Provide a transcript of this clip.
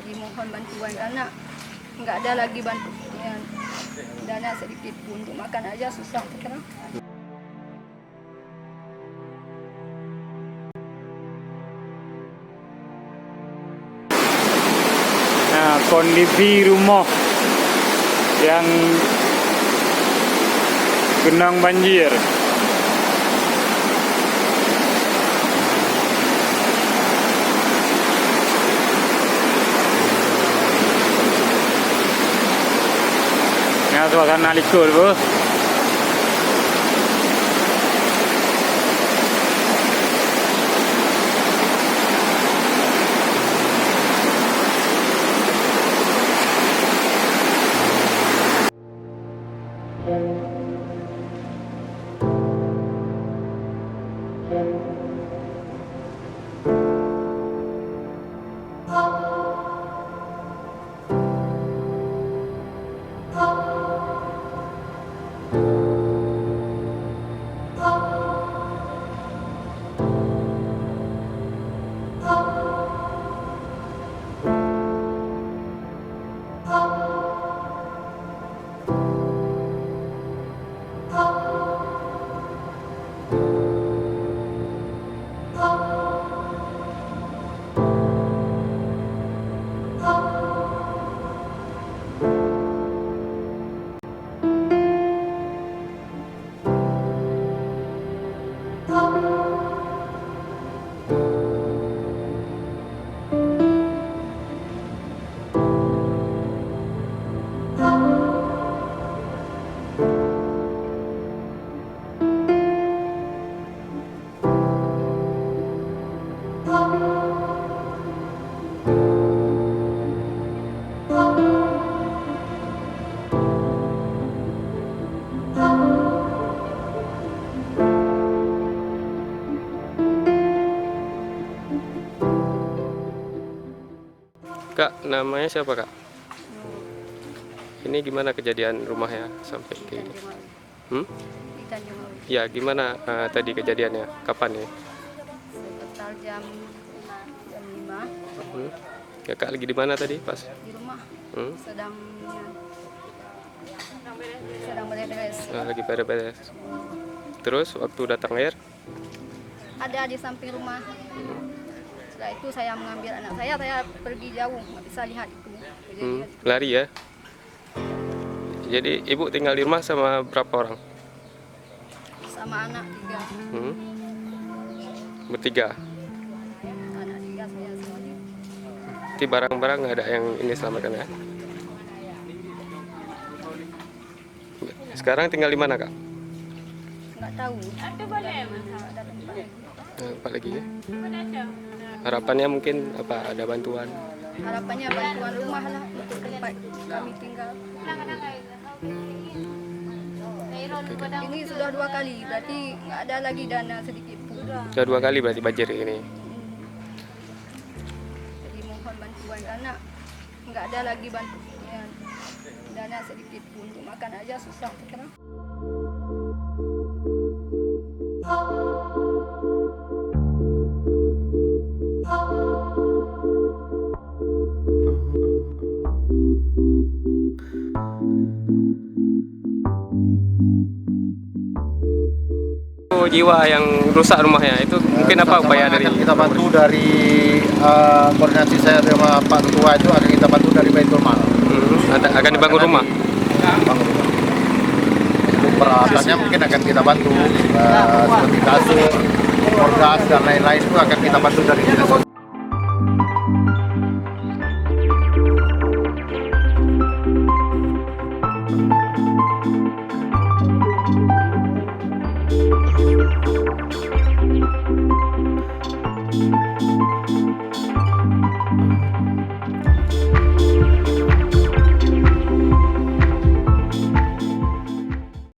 Jadi mohon bantuan karena nggak ada lagi bantuan dana sedikit pun, untuk makan aja susah sekarang. Nah, kondisi rumah yang genang banjir. Nah, suasana likur, Bu. Kak, namanya siapa, Kak? Ini gimana kejadian rumahnya sampai ke ini? Di Tanjung Awi. Ya, gimana tadi kejadiannya? Kapan ya? Sekitar jam 5 Kakak lagi di mana tadi pas? di rumah Hmm? sedang beres-beres. Lagi beres-beres. Terus waktu datang air? Ada di samping rumah. Setelah itu saya mengambil anak saya pergi jauh, nggak bisa lihat itu. Lari ya? Jadi ibu tinggal di rumah sama berapa orang? Sama anak 3. Bertiga. Anak 3 saya semuanya. Nanti barang-barang nggak ada yang ini selamatkan ya? Sekarang tinggal di mana, Kak? Nggak tahu. Nggak ada tempat lagi. Apa lagi ya? Harapannya mungkin apa? Ada bantuan? Harapannya bantuan rumah lah untuk tempat kami tinggal. Ini sudah 2 kali, berarti nggak ada lagi dana sedikit pun. Sudah 2 kali berarti banjir ini. Jadi mohon bantuan karena nggak ada lagi bantuan dana sedikit pun, untuk makan aja susah sekarang. Jiwa yang rusak rumahnya itu mungkin apa upaya dari kita bantu dari koordinasi saya sama Pak Ketua, itu akan kita bantu dari Baitul Mal. Akan dibangun rumah? Bangun rumah. Untuk peralatannya mungkin akan kita bantu seperti kasur, gas dan lain-lain, itu akan kita bantu dari dinas sosial.